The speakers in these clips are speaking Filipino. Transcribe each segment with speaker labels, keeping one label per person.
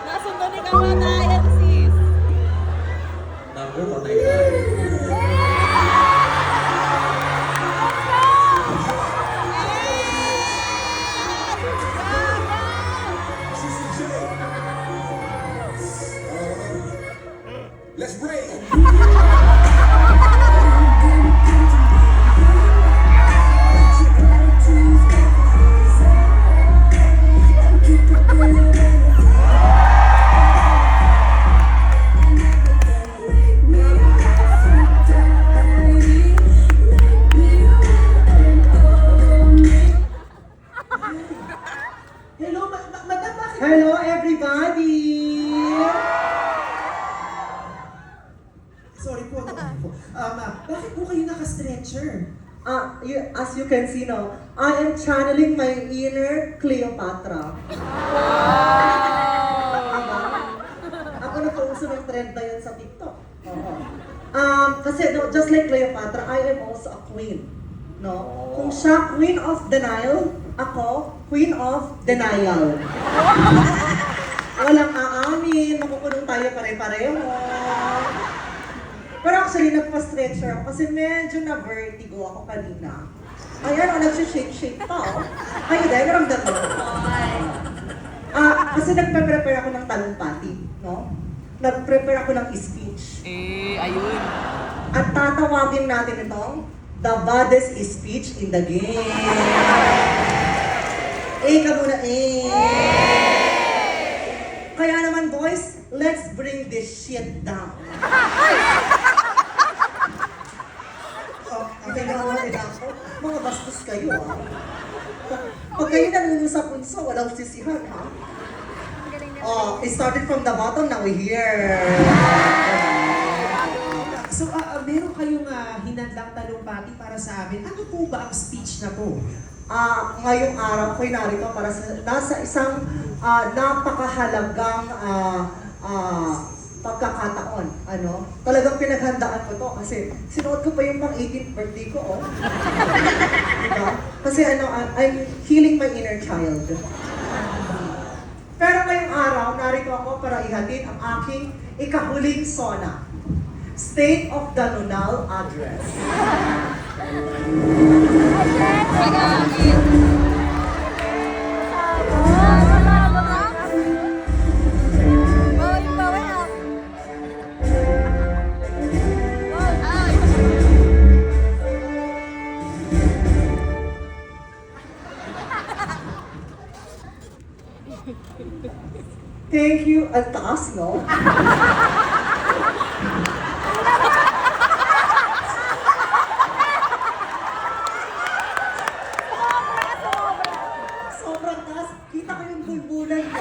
Speaker 1: Nasundo ni kamatayan, sis.
Speaker 2: Number or 9?
Speaker 3: Let's break.
Speaker 4: Hello, madam, bakit?
Speaker 5: Hello everybody!
Speaker 4: Sorry po, bakit po kayo naka-stretcher?
Speaker 5: As you can see now, I am channeling my inner Cleopatra. Ako nagpauso ng trend na yun sa TikTok. Oo. Kasi no, just like Cleopatra, I am also a queen. No? Kung siya queen of denial, ako queen of denial. Walang aamin, makukulong tayo pare-pareho. Pero actually, nagpa-stretcher ako kasi medyo na-vertigo ako kanina. Ayan, nagsishake-shake pa, oh. Kayo dahil, naramdam mo. Kasi nagpe-prepare ako ng talumpati, no? Nag-prepare ako ng speech.
Speaker 1: Ayun.
Speaker 5: At tatawagin natin itong the baddest speech in the game. Ka muna, Kaya naman, boys, let's bring this shit down. Okay na ako. Mga bastos kayo, ha? Pag kayo nangungusa-punso, walang sisihan, ha? It started from the bottom, now we're here.
Speaker 4: So, meron kayong hinandang talumpati para sa amin. Ano po ba ang speech na to?
Speaker 5: Ngayong araw ako'y narito para nasa isang napakahalagang pagkakataon. Talagang pinaghandaan ko to kasi sinuot ko pa yung pang 18th birthday ko, oh. Diba? Kasi I'm healing my inner child. Pero ngayong araw, narito ako para ihatid ang aking ikahuling SONA. State of the Nunal Address. Thank you. Ang taas, no? Sobrang taas. Kita ko yung bulbulan ko.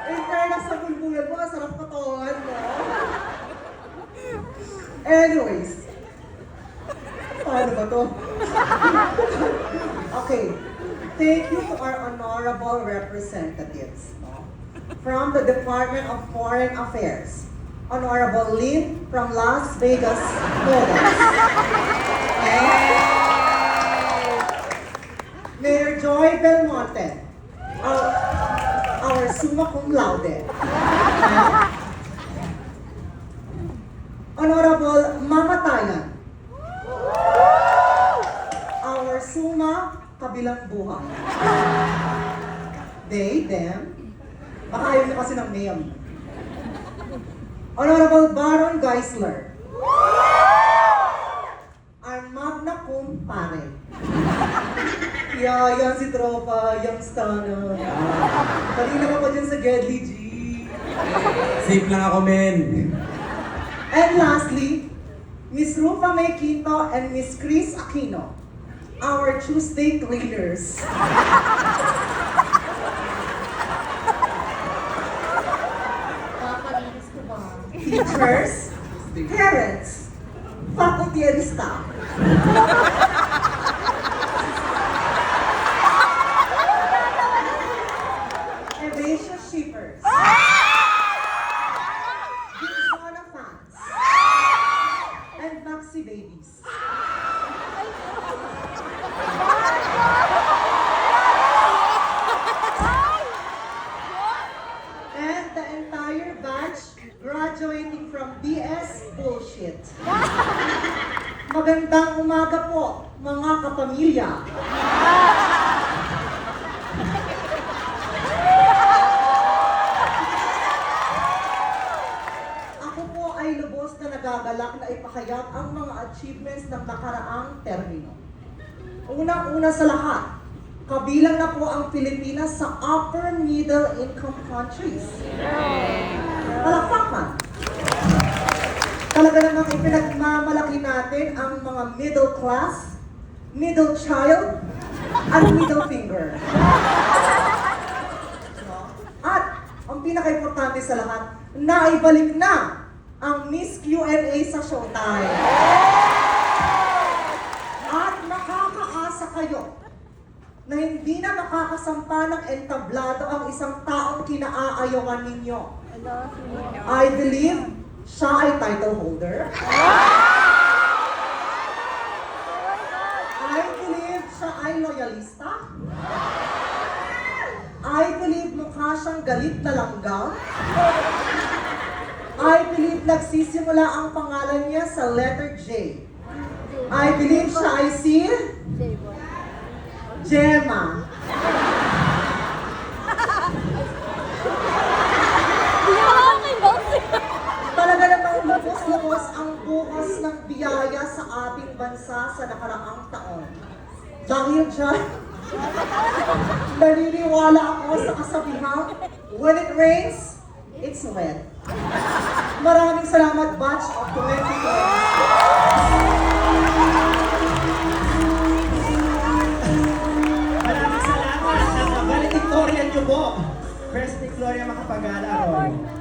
Speaker 5: In fairness sa bulbulan mo, ang sarap patungan, no? Anyways. Paano ba to? Okay. Thank you to our honorable representatives, no? From the Department of Foreign Affairs, Honorable Lynn from Las Vegas, Nevada. Mayor Joy Belmonte, our summa cum laude. Honorable Mamatayan, our summa kabilang buhay. They, them, baka ayaw niyo kasi ng mayam. Honorable Baron Geisler, our magna cum pare. Yan si tropa, yung stunner. Kanina ka pa dyan sa Gedli G.
Speaker 2: Safe lang ako, men.
Speaker 5: And lastly, Miss Rufa May Quinto and Miss Chris Aquino, our Tuesday cleaners. Kakalinis ko ba? Teachers, parents, faculty and staff. Magandang umaga po, mga kapamilya. Ako po ay lubos na nagagalak na ipahayag ang mga achievements ng nakaraang termino. Unang-una sa lahat, kabilang na po ang Pilipinas sa upper middle income countries. Palakpakan! Talaga namang ipinagmamalaki natin ang mga middle class, middle child, at middle finger. No? At ang pinaka-importante sa lahat, naibalik na ang Miss Q&A sa Showtime. At makakaasa kayo na hindi na makakasampa ng entablado ang isang taong kinaayawan ninyo. I believe siya ay title holder. I believe siya ay loyalista. I believe mukha siyang galit na langgam. I believe nagsisimula ang pangalan niya sa letter J. I believe siya ay si Gemma. Talaga namang lubos-lubos ang bukas ng biyaya sa ating bansa sa nakaraang taon. Dahil dyan, naniniwala ako sa kasabihang, when it rains, it's wet. Maraming salamat, batch of 2020.
Speaker 4: Maraming salamat sa valedictorian niyo po. First ni Gloria Macapagal-Arroyo.